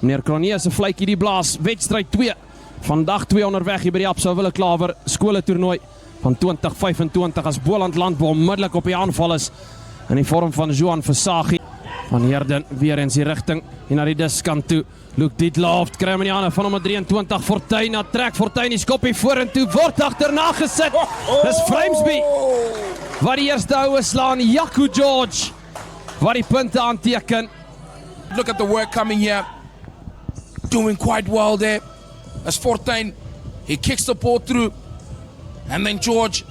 Meneer Cronje se vletjie die blaas, wedstryd 2. Vandag 2 onderweg hier by die Absa Wille Klawer skole toernooi van 2025 as Boland Landbou onmiddellik op die aanval is in die vorm van Johan Versaghi. Van Heerden weer eens die rigting en na die diskant toe. Luke Dietloft kry hom in die hande van hom 23 Fortuin, trek Fortuin die skoppie vorentoe, word agterna gesit. Dis Framesby wat die eerste houe slaan, Jaco George wat die punte aanteken. Look at the work coming here. Doing quite well there. As Fortuin, he kicks the ball through. And then George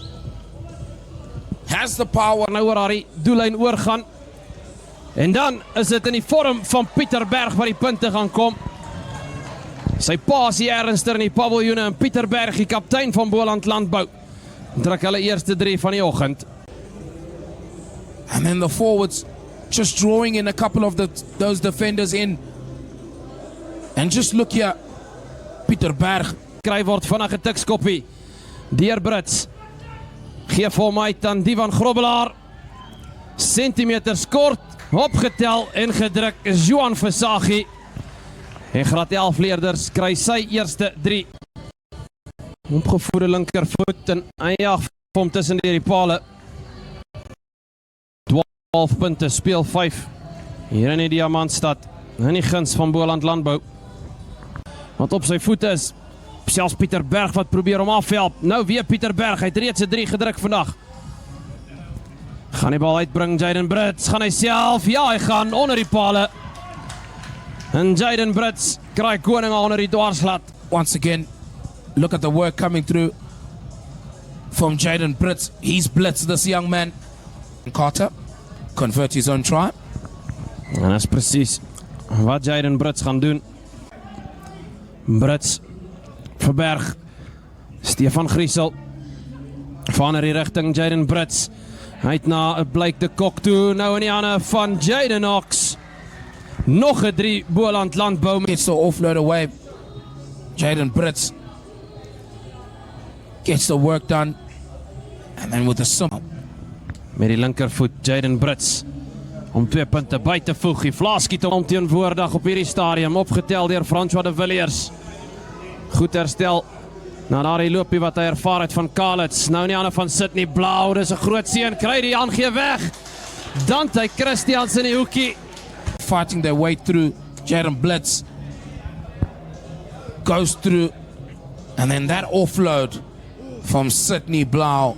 has the power. Nou oor Harry doellyn oorgaan. En dan is dit in die vorm van Pieter Berg waar die punte gaan kom. Sy pa is die ernster in die paviljoene en Pieter Berg, die kaptein van Boland Landbou, druk hulle eerste 3 van die oggend. And then the forwards just drawing in a couple of those defenders in. And just look here. Pieter Berg Kry word vinnig 'n tikskoppie deur Brits. Geef hom uit aan die van Grobbelaar. Centimeters kort, opgetel en gedruk is Johan Versaghi. En graad 11 leerders kry sy eerste 3. Opgevoerde linkervoet en hy jag hom tussen die pale. 12 punte, speel 5. Hier in die Diamantstad, in die guns van Boland Landbou. Wat op sy voet is, selfs Pieter Berg wat probeer om afhelp. Nou weer Pieter Berg, hy het reeds 'n 3 gedruk vandag. Gaan die bal uitbring, Jaden Brits, gaan hy self, ja hy gaan onder die pale. En Jaden Brits kry koning onder die dwarslat. once again. Look at the work coming through from Jaden Brits. He's blitzed this young man. Carter convert his own try. En dat is precies wat Jaden Brits gaan doen. Brits, Verberg, Stefan Griesel, van in die richting Jaden Brits. Hy het na Blyk de Kok toe, nou in die hande van Jaden Ox. Nog 'n 3 Boland Landbou. Gets the offload away. Jaden Brits gets the work done. And then with the sum. Met die linkervoet Jaden Brits om 2 punte by te voeg. Die vlaaskiet om teenwoordig op hierdie stadium, opgetel deur François de Villiers. Goed herstel na daardie loopie wat hy ervaar het van Kalitz. Nou in die hande van Sydney Blau, dis 'n groot seën, kry die aangee weg. Dante Christians in die hoekie. Fighting their way through. Jaden Brits goes through. And then that offload from Sydney Blau.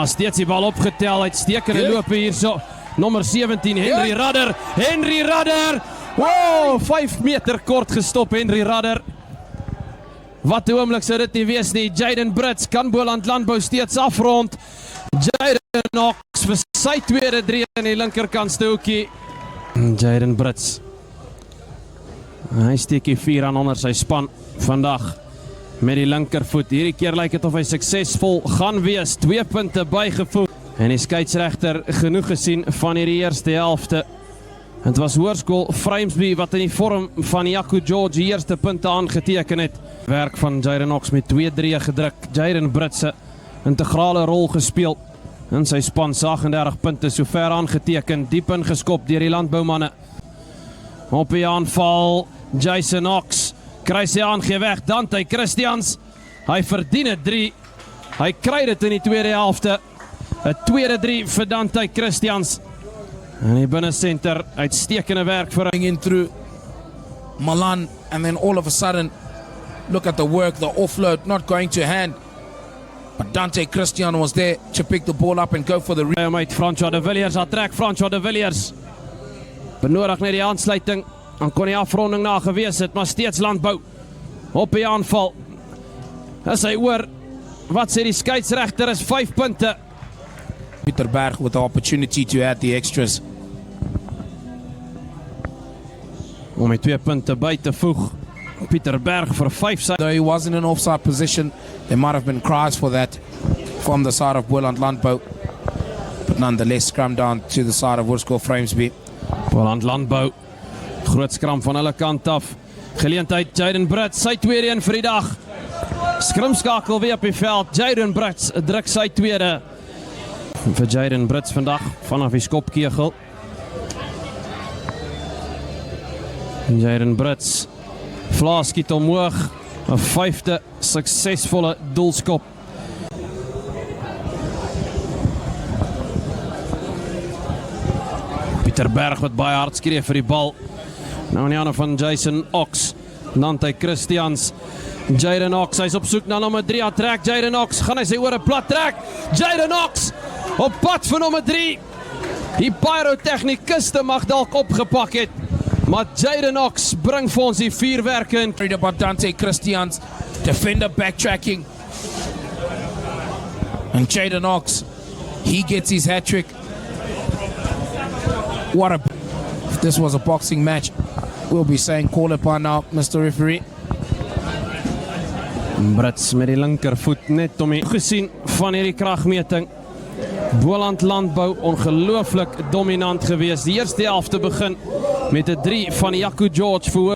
Steeds die bal opgetel, uitstekende loopie hierso. Nommer 17, Henry Radder. Henry Radder! Wow, 5 meter kort gestop, Henry Radder. Wat 'n oomblik sou dit nie wees nie. Jaden Brits kan Boland Landbou steeds afrond. Jaden Knox vir sy tweede 3 in die linkerkantste hoekie. Jaden Brits. Hy steek die 4 aan onder sy span vandag met die linkervoet. Hierdie keer lyk dit of hy suksesvol gaan wees. 2 punte bygevoeg. En die skeieregter genoeg gesien van hierdie eerste helfte. Het was Hoërskool Framesby wat in die vorm van Jaco George die eerste punte aangeteken het. Werk van Jaden Knox met 2-3 gedruk. Jaden Brits 'n integrale rol gespeel in sy span, 38 punte sover aangeteken, diep ingeskop deur die landboumanne. Op die aanval, Jason Knox kry sy aangee weg, Dante Christians, hy verdien 'n 3, hy kry dit in die tweede helfte, 'n tweede 3 vir Dante Christians, en die binnensenter, uitstekende werk vir in through Malan, and then all of a sudden, look at the work, the offload, not going to hand, but Dante Christian was there to pick the ball up and go for the met François de Villiers, trek François de Villiers, benodig net die aansluiting, dan kon die afronding na gewees het, maar steeds Landbou op die aanval. Is hy oor, wat sê die skeieregter is 5 punte. Pieter Berg with the opportunity to add the extras. Om die 2 punte by te voeg, Pieter Berg vir 5. Though he was in an offside position, there might have been cries for that from the side of Boland Landbou, but nonetheless scrum down to the side of Hoërskool Framesby. Boland Landbou, groot skram van hulle kant af. Geleentheid, Jaden Brits, sy tweede een vir die dag. Skrimskakel weer op die veld, Jaden Brits druk sy tweede. Vir Jaden Brits vandag, vanaf die skopkegel. Jaden Brits, vlaaskiet omhoog, 'n 5de suksesvolle doelskop. Pieter Berg wat baie hard skree vir die bal. Nou in die hande van Jason Ox, Nante Christians. Jaden Ox, hy's op soek na nommer 3, trek Jaden Ox, gaan hy sy oor 'n plat trek. Jaden Ox op pad vir nommer 3. Die pyrotechnikuste mag dalk opgepak het, maar Jaden Ox bring vir ons die vuurwerk in. Worried about Dante Christians, defender backtracking. And Jaden Ox, he gets his hat trick. What a... If this was a boxing match, we'll be saying call it by now, Mr. Referee. Brits met die linkervoet net om die gesien van hierdie kragmeting. Boland Landbou ongelooflik dominant gewees. Die eerste helfte begin met 'n 3 van Jaco George voor